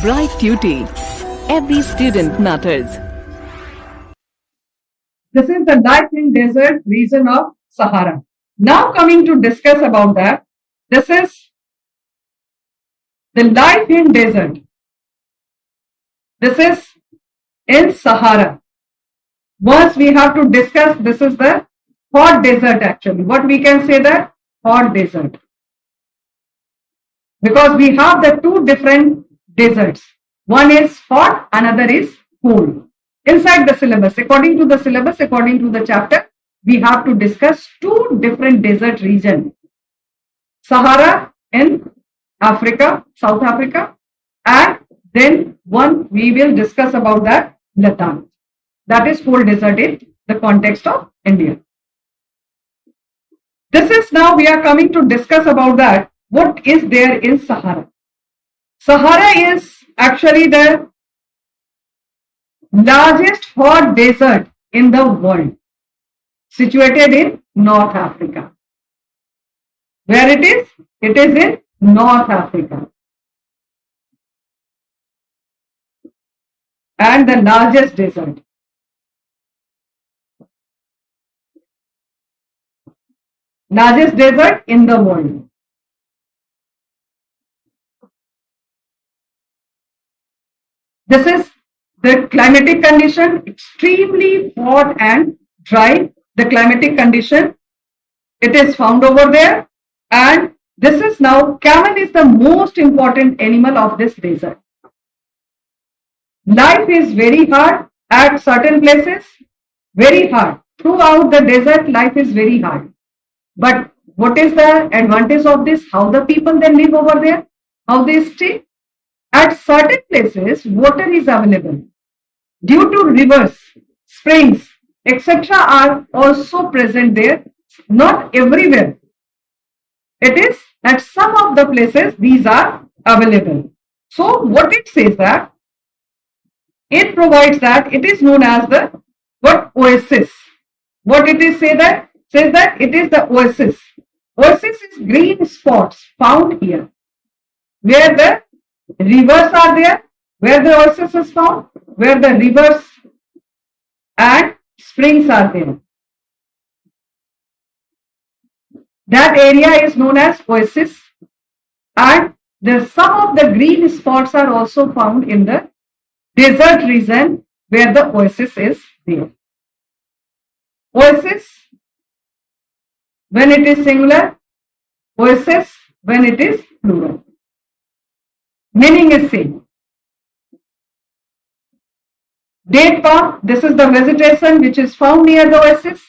Bright Duty. Every student matters. This is the Ladakh Desert region of Sahara. Now coming to discuss about that, this is the Ladakh Desert. This is in Sahara. Once we have to discuss, this is the hot desert actually. What we can say that? Hot desert. Because we have the two different deserts. One is hot, another is cold. Inside the syllabus, according to the chapter, we have to discuss two different desert regions. Sahara in Africa, South Africa, and then one we will discuss about that Ladakh. That is cold desert in the context of India. This is now we are coming to discuss about that. What is there in Sahara? Sahara is actually the largest hot desert in the world, situated in North Africa. Where it is? It is in North Africa. And the largest desert. Largest desert in the world. This is the climatic condition, extremely hot and dry. The climatic condition, it is found over there. And this is now, camel is the most important animal of this desert. Life is very hard at certain places, very hard. Throughout the desert, life is very hard. But what is the advantage of this? How the people then live over there? How they stay? At certain places, water is available. Due to rivers, springs, etc. are also present there. Not everywhere. It is at some of the places these are available. So what it says that, it provides that it is known as the oasis. What it is says that it is the oasis. Oasis is green spots found here, where the rivers are there, where the oasis is found, where the rivers and springs are there. That area is known as oasis, and some of the green spots are also found in the desert region where the oasis is there. Oasis when it is singular, oasis when it is plural. Meaning is same. Date palm, this is the vegetation which is found near the oasis.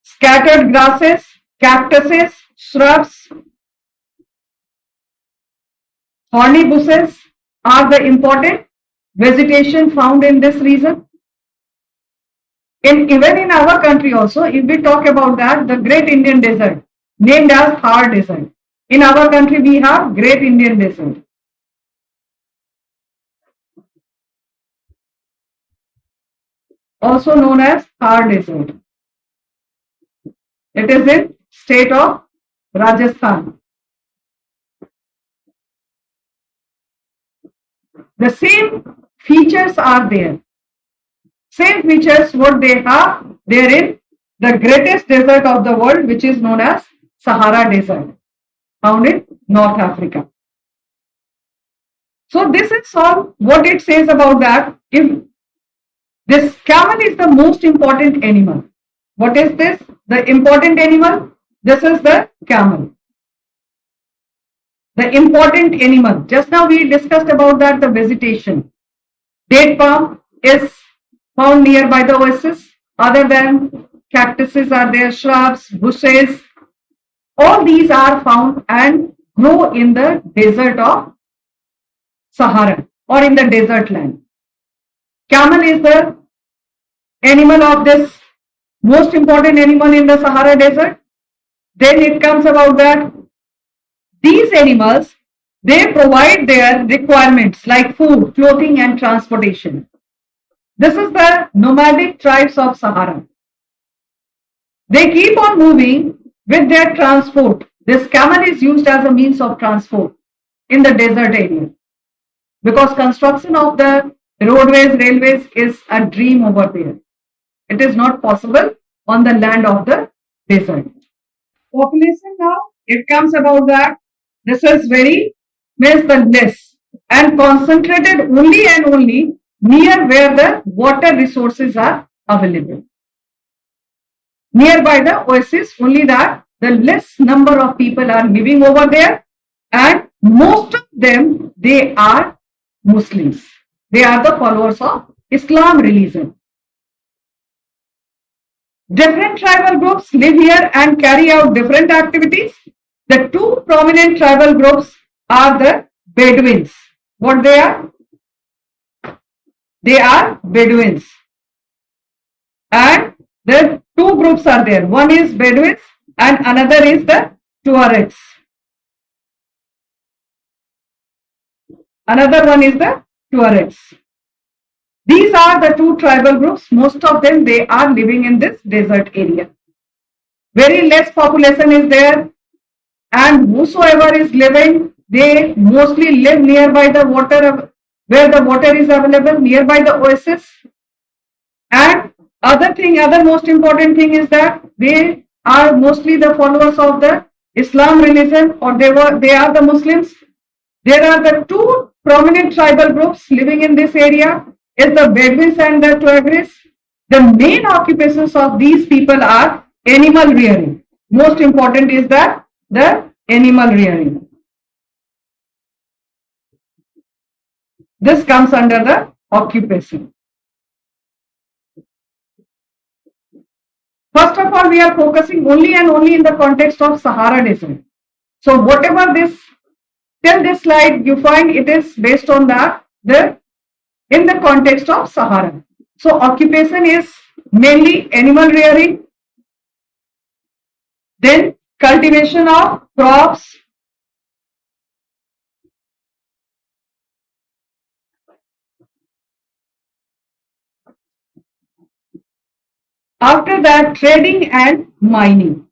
Scattered grasses, cactuses, shrubs, thorny bushes are the important vegetation found in this region. Even in our country also, if we talk about that, the Great Indian Desert, named as Sahara Desert. In our country, we have Great Indian Desert. Also known as Sahara Desert. It is in state of Rajasthan. The same features are there. Same features what they have there in the greatest desert of the world, which is known as Sahara Desert, found in North Africa. So this is all what it says about that. If this camel is the most important animal. What is this? The important animal? This is the camel. The important animal. Just now we discussed about that, the vegetation. Date palm is found nearby the oasis. Other than cactuses are there, shrubs, bushes. All these are found and grow in the desert of Sahara or in the desert land. Camel is the animal of this most important animal in the Sahara Desert. Then it comes about that these animals, they provide their requirements like food, clothing and transportation. This is the nomadic tribes of Sahara. They keep on moving with their transport. This camel is used as a means of transport. in the desert area, because construction of the roadways, railways is a dream over there. It is not possible on the land of the desert. Population now, it comes about that this is very means the less and concentrated only and only near where the water resources are available. Nearby the oasis, only that the less number of people are living over there, and most of them they are Muslims. They are the followers of Islam religion. Different tribal groups live here and carry out different activities. The two prominent tribal groups are the Bedouins. What they are? They are Bedouins. And the two groups are there. One is Bedouins and another is the Tuaregs. Another one is the Tuaregs. These are the two tribal groups. Most of them, they are living in this desert area. Very less population is there, and whosoever is living, they mostly live nearby the water, where the water is available, nearby the oasis. And other most important thing is that they are mostly the followers of the Islam religion, or they are the Muslims. There are the two prominent tribal groups living in this area, is the Bedouins and the Tuaregs. The main occupations of these people are animal rearing. Most important is that the animal rearing. This comes under the occupation. First of all, we are focusing only and only in the context of Sahara Desert. So whatever this, till this slide, you find it is based on that, in the context of Sahara. So occupation is mainly animal rearing, then cultivation of crops, after that trading and mining.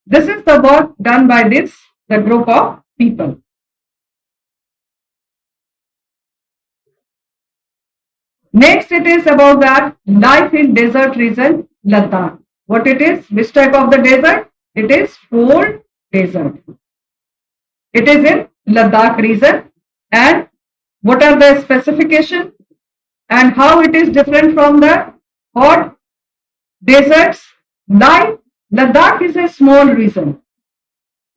This is the work done by the group of people. Next, it is about that life in desert region, Ladakh. What it is? Which type of the desert? It is cold desert. It is in Ladakh region. And what are the specifications and how it is different from the hot deserts? Ladakh is a small region.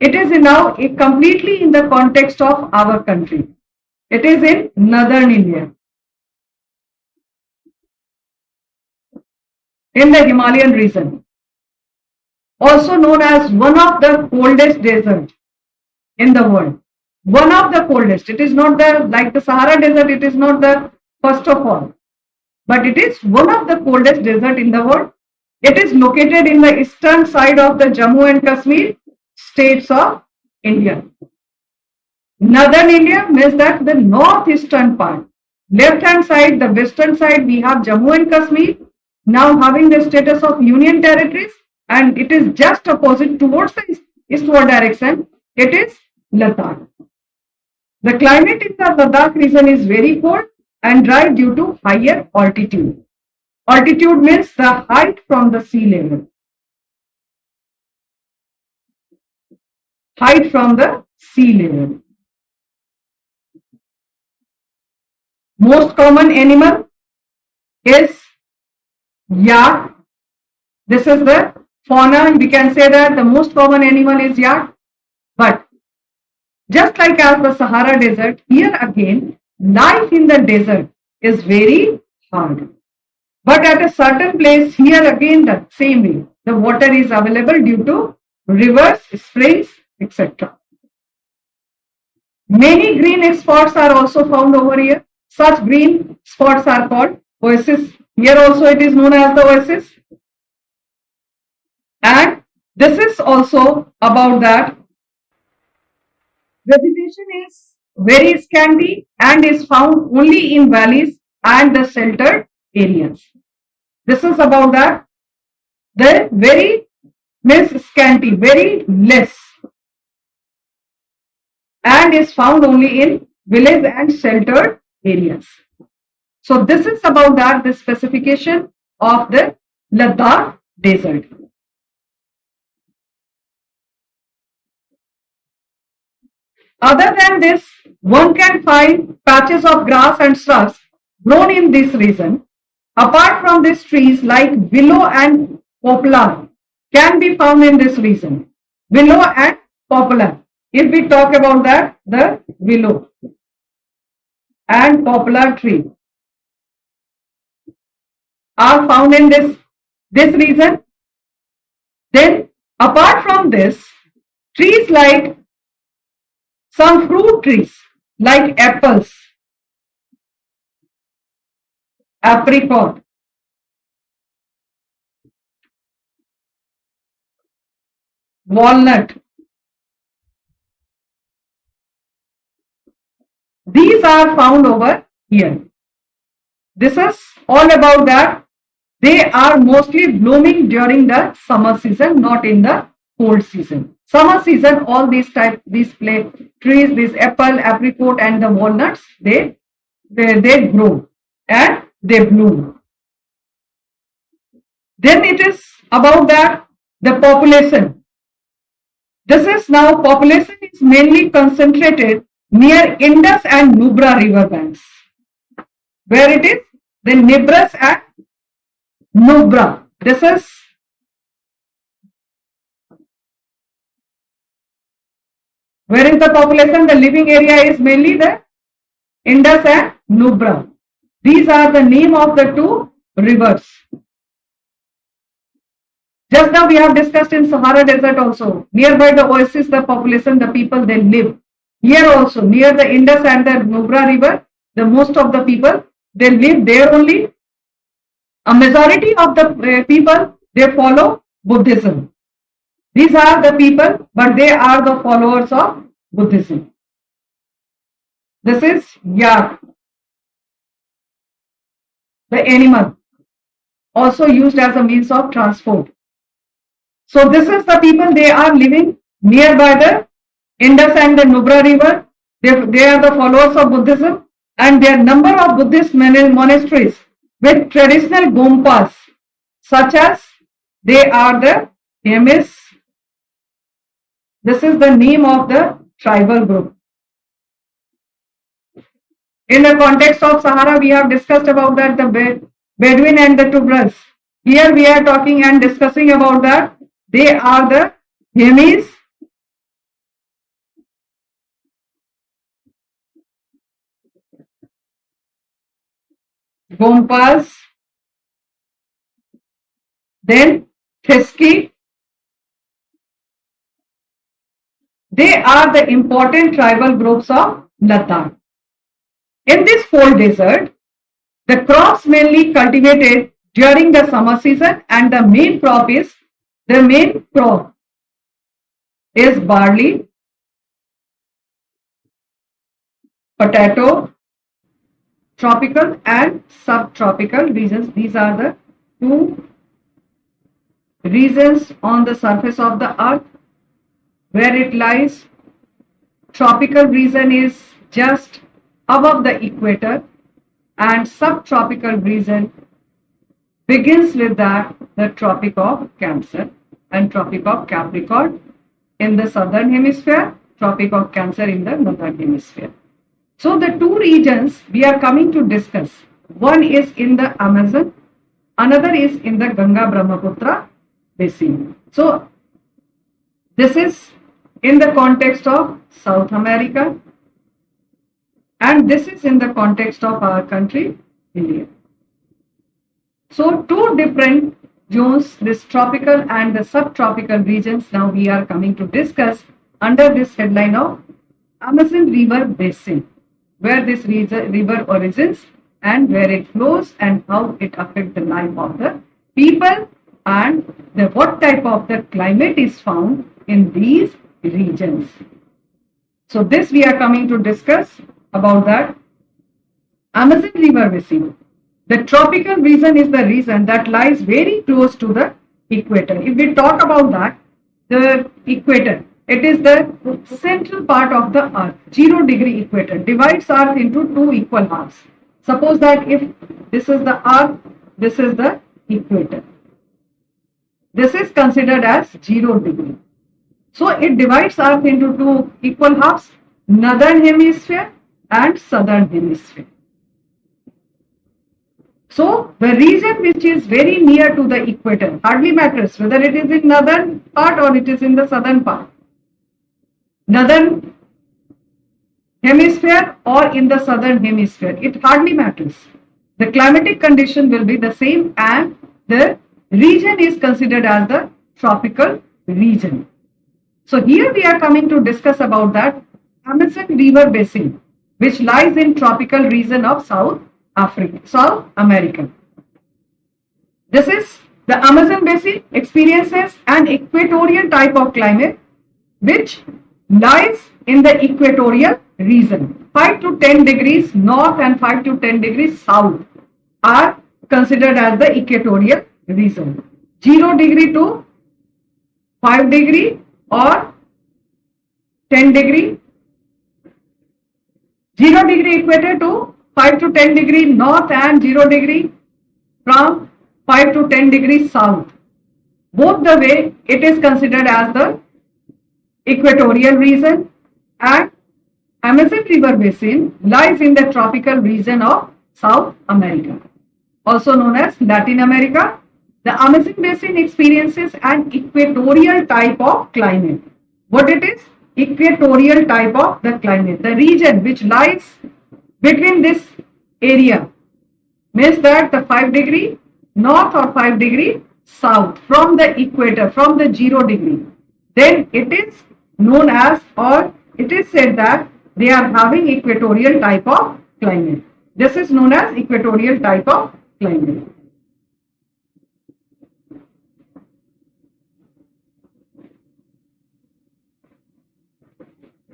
It is now completely in the context of our country. It is in northern India, in the Himalayan region, also known as one of the coldest deserts in the world. One of the coldest. It is not like the Sahara Desert, it is not the first of all, but it is one of the coldest desert in the world. It is located in the eastern side of the Jammu and Kashmir states of India. Northern India means that the northeastern part. Left hand side, the western side, we have Jammu and Kashmir, now having the status of union territories, and it is just opposite towards the eastward direction. It is Ladakh. The climate in the Ladakh region is very cold and dry due to higher altitude. Altitude means the height from the sea level. Height from the sea level. Most common animal is yak. This is the fauna. We can say that the most common animal is yak. But just like as the Sahara Desert, here again, life in the desert is very hard. But at a certain place, here again the same way, the water is available due to rivers, springs, etc. Many green spots are also found over here. Such green spots are called oases. Here also it is known as the oasis. And this is also about that vegetation is very scanty and is found only in valleys and the sheltered areas. This is about that The very means scanty, very less, and is found only in village and sheltered areas. So this is about that, the specification of the Ladakh Desert. Other than this, one can find patches of grass and shrubs grown in this region. Apart from these, trees like willow and poplar can be found in this region. Willow and poplar. If we talk about that, the willow and poplar tree are found in this region. Then apart from this, trees like some fruit trees like apples, apricot, walnut, these are found over here. This is all about that. They are mostly blooming during the summer season, not in the cold season. Summer season, all these trees, these apple, apricot, and the walnuts, they grow and they bloom. Then it is about that the population. This is now population is mainly concentrated near Indus and Nubra river banks. Where it is? The Nibras and Nubra. This is where is the population? The living area is mainly the Indus and Nubra. These are the name of the two rivers. Just now we have discussed in Sahara Desert also. Nearby the oasis, the population, the people, they live. Here also, near the Indus and the Nubra river, the most of the people, they live there only. A majority of the people, they follow Buddhism. These are the people, but they are the followers of Buddhism. This is yak, the animal, also used as a means of transport. So this is the people, they are living nearby the Indus and the Nubra river. They are the followers of Buddhism, and there are number of Buddhist monasteries with traditional gompas, such as they are the Hemis. This is the name of the tribal group. In the context of Sahara, we have discussed about that the Bedouin and the Tugras. Here we are talking and discussing about that. They are the Hemis, Gompas, then Theski. They are the important tribal groups of Ladakh. In this cold desert, the crops mainly cultivated during the summer season, and the main crop is barley, potato, tropical and subtropical regions. These are the two regions on the surface of the earth where it lies. Tropical region is just above the equator, and subtropical region begins with the Tropic of Cancer and Tropic of Capricorn in the southern hemisphere, Tropic of Cancer in the northern hemisphere. So the two regions we are coming to discuss, one is in the Amazon, another is in the Ganga Brahmaputra basin. So this is in the context of South America, and this is in the context of our country, India. So two different zones, this tropical and the subtropical regions, now we are coming to discuss under this headline of Amazon River Basin, where this river origins and where it flows and how it affects the life of the people, and what type of the climate is found in these regions. So this we are coming to discuss about that. Amazon River Basin. The tropical region is the region that lies very close to the equator. If we talk about that, the equator, it is the central part of the earth. 0-degree equator divides earth into two equal halves. Suppose that if this is the earth, this is the equator. This is considered as 0-degree. So it divides earth into two equal halves, northern hemisphere and southern hemisphere. So the region which is very near to the equator hardly matters whether it is in northern part or it is in the southern part. Northern hemisphere or in the southern hemisphere, it hardly matters. The climatic condition will be the same and the region is considered as the tropical region. So here we are coming to discuss about that Amazon River Basin, which lies in tropical region of South America. This is the Amazon Basin experiences an equatorial type of climate which lies in the equatorial region. 5 to 10 degrees north and 5 to 10 degrees south are considered as the equatorial region. 0 degree to 5 degree or 10 degree. 0 degree equator to 5 to 10 degree north and 0 degree from 5 to 10 degrees south. Both the way it is considered as the equatorial region, and Amazon River Basin lies in the tropical region of South America, also known as Latin America. The Amazon Basin experiences an equatorial type of climate. What it is? Equatorial type of the climate. The region which lies between this area means that the 5 degree north or 5 degree south from the equator, from the 0 degree, then it is known as, or it is said that they are having equatorial type of climate. This is known as equatorial type of climate.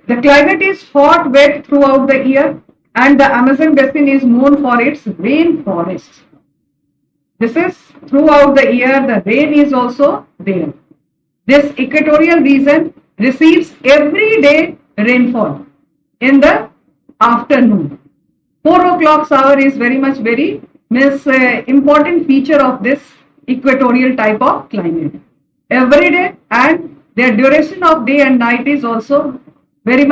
The climate is hot, wet throughout the year, and the Amazon Basin is known for its rainforests. This is throughout the year, the rain is also there. This equatorial region receives every day rainfall in the afternoon. 4 o'clock hour is very important feature of this equatorial type of climate. Every day, and their duration of day and night is also very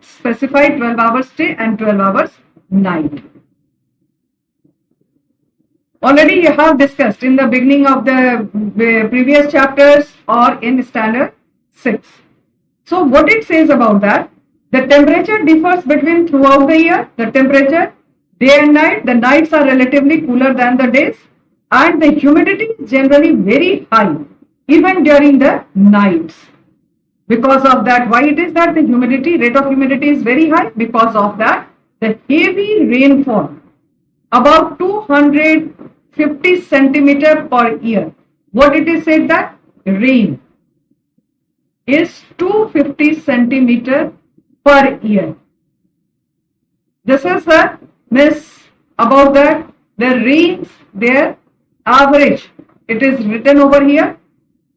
specified, 12 hours day and 12 hours night. Already you have discussed in the beginning of the previous chapters or in standard 6. So what it says about that, the temperature differs between throughout the year, the temperature day and night, the nights are relatively cooler than the days, and the humidity is generally very high even during the nights. Because of that, why it is that the rate of humidity is very high? Because of that, the heavy rainfall, about 250 centimeter per year. What it is said that rain is 250 centimeter per year. This is the miss about that the rains, their average, it is written over here.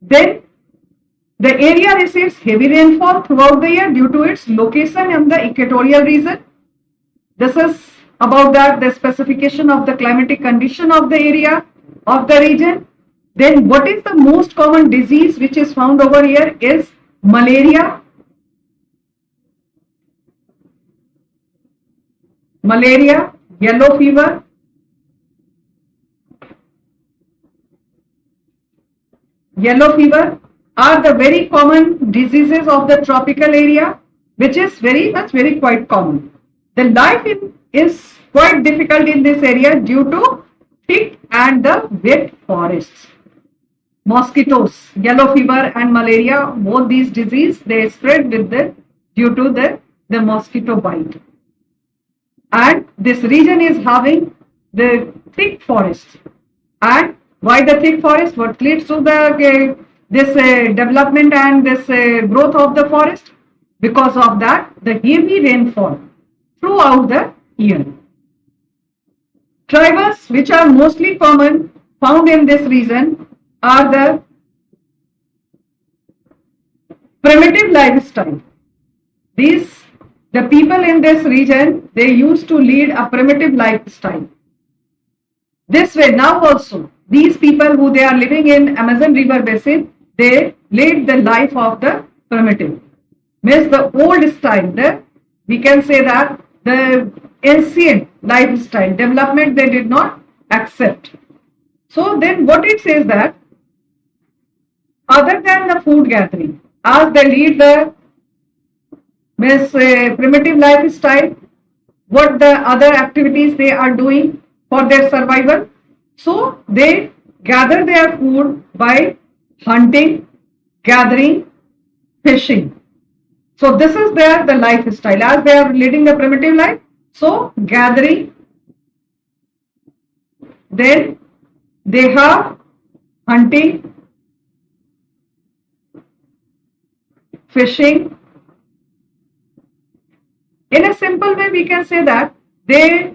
Then the area receives heavy rainfall throughout the year due to its location in the equatorial region. This is about that, the specification of the climatic condition of the area of the region. Then what is the most common disease which is found over here is malaria. Malaria, yellow fever, are the very common diseases of the tropical area, which is very quite common. The life is quite difficult in this area due to thick and the wet forests. Mosquitoes, yellow fever and malaria, both these diseases, they spread due to the mosquito bite. And this region is having the thick forest. And why the thick forest? What leads to this development and this growth of the forest? Because of that, the heavy rainfall throughout the year. Tribes which are mostly common found in this region are the Primitive lifestyle. These, the people in this region, they used to lead a primitive lifestyle. This way, now also, these people who they are living in Amazon River Basin, they lead the life of the primitive. Means the old style, we can say that the ancient lifestyle development they did not accept. So then what it says that other than the food gathering, as they lead the primitive lifestyle, what the other activities they are doing for their survival. So they gather their food by hunting, gathering, fishing. So this is the lifestyle as they are leading the primitive life. So gathering, then they have hunting, fishing. In a simple way, we can say that they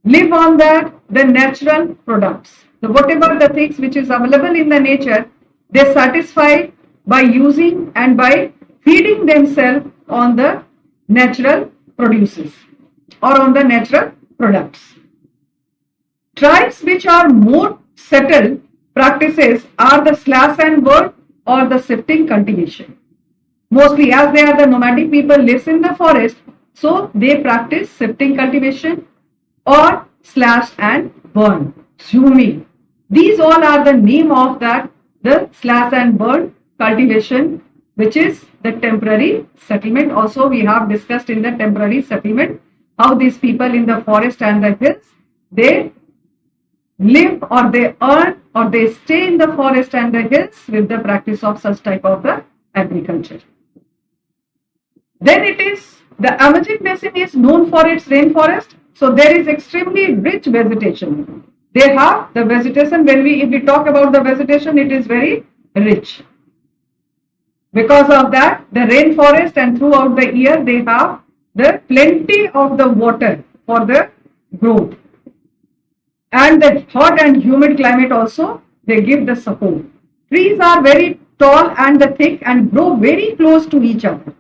live on the natural products. So whatever the things which is available in the nature, they satisfy by using and by feeding themselves on the natural produces or on the natural products. Tribes which are more settled practices are the slash and burn or the shifting cultivation. Mostly as they are the nomadic people lives in the forest, so they practice shifting cultivation or slash and burn, zwoomy. These all are the name of that, the slash and burn cultivation, which is the temporary settlement. Also we have discussed in the temporary settlement how these people in the forest and the hills, they live or they earn or they stay in the forest and the hills with the practice of such type of the agriculture. Then it is the Amazon basin is known for its rainforest, so there is extremely rich vegetation. They have the vegetation. If we talk about the vegetation, it is very rich. Because of that, the rainforest and throughout the year they have the plenty of the water for the growth. And the hot and humid climate also they give the support. Trees are very tall and thick and grow very close to each other.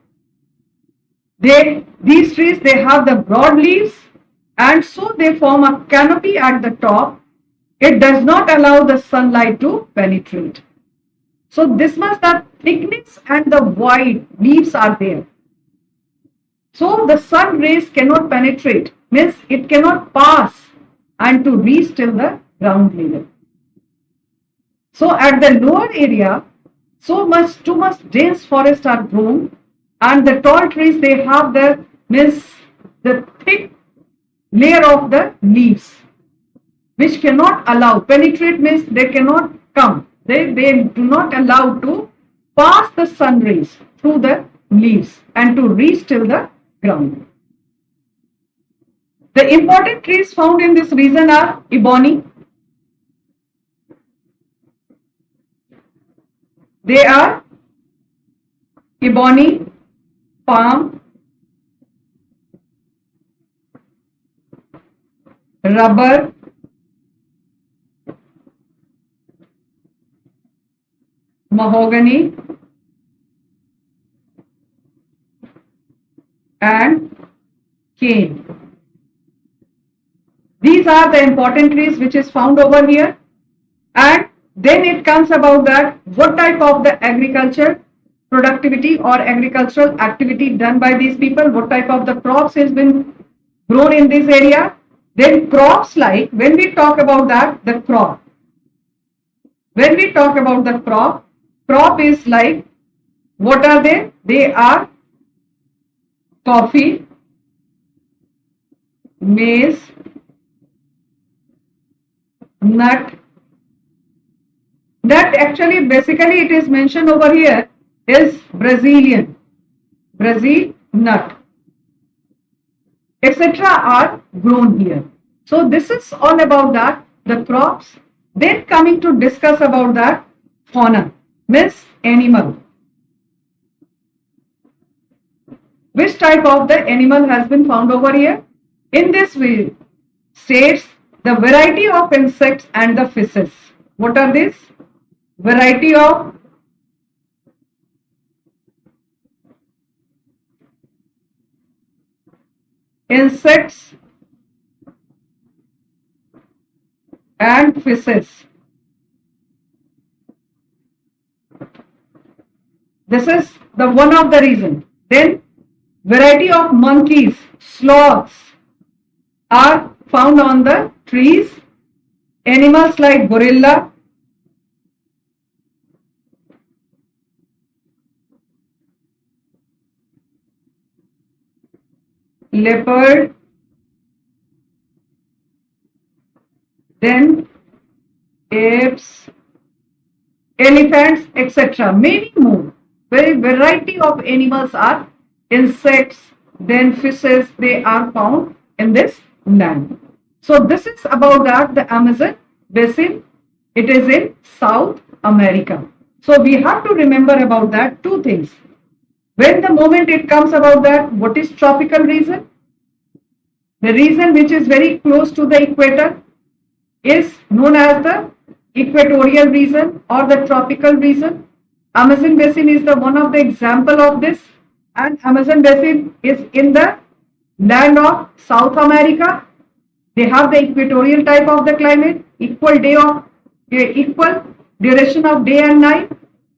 These trees they have the broad leaves and so they form a canopy at the top. It does not allow the sunlight to penetrate. So this much the thickness and the wide leaves are there. So the sun rays cannot penetrate, means it cannot pass and to reach till the ground level. So at the lower area, too much dense forests are grown, and the tall trees they have the thick layer of the leaves, which cannot allow penetrate, means they cannot come. They do not allow to pass the sun rays through the leaves and to reach till the ground. The important trees found in this region are ebony. They are ebony, palm, rubber, mahogany, and cane. These are the important trees which is found over here. And then it comes about that what type of the agriculture productivity or agricultural activity done by these people, what type of the crops has been grown in this area. Then crops, like when we talk about that, the crop. When we talk about the crop is like, what are they? They are coffee, maize, nut. That actually basically it is mentioned over here is Brazil nut, etc. are grown here. So this is all about that, the crops. Then coming to discuss about that fauna, means animal. Which type of the animal has been found over here? In this way states the variety of insects and the fishes. What are these? Variety of insects and fishes. This is the one of the reason. Then variety of monkeys, sloths are found on the trees. Animals like gorilla, leopard, then apes, elephants, etc. Many more. Very variety of animals are insects, then fishes, they are found in this land. So this is about that the Amazon basin. It is in South America. So we have to remember about that two things. When the moment it comes about that, what is tropical region? The region which is very close to the equator is known as the equatorial region or the tropical region. Amazon basin is the one of the example of this, and Amazon basin is in the land of South America. They have the equatorial type of the climate, equal duration of day and night,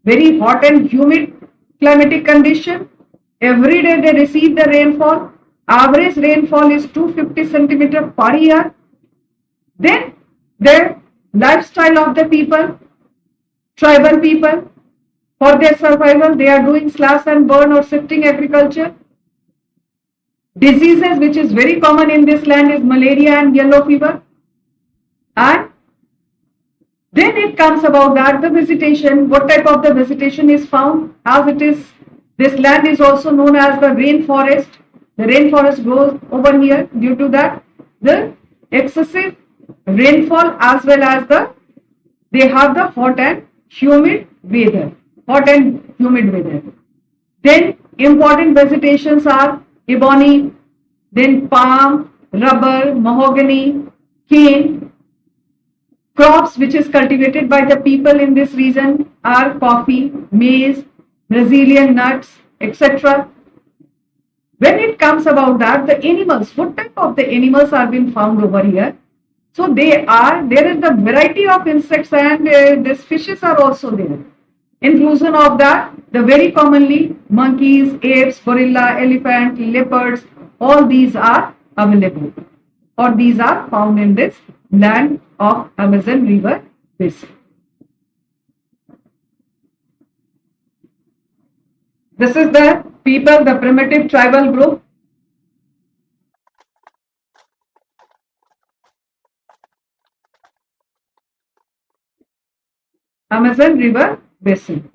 very hot and humid climatic condition. Every day they receive the rainfall. Average rainfall is 250 centimeter per year. Then the lifestyle of the people, tribal people, for their survival, they are doing slash and burn or shifting agriculture. Diseases which is very common in this land is malaria and yellow fever. And then it comes about that the vegetation, what type of the vegetation is found, as it is, this land is also known as the rainforest. The rainforest grows over here due to that the excessive rainfall as well as they have the hot and humid weather. Then important vegetations are ebony, then palm, rubber, mahogany, cane. Crops which is cultivated by the people in this region are coffee, maize, Brazilian nuts, etc. When it comes about that, the animals, what type of the animals are being found over here? So there is the variety of insects and these fishes are also there. Inclusion of that, the very commonly monkeys, apes, gorilla, elephant, leopards, all these are available or these are found in this land of Amazon River basin. This is the people, the primitive tribal group. Amazon River basin.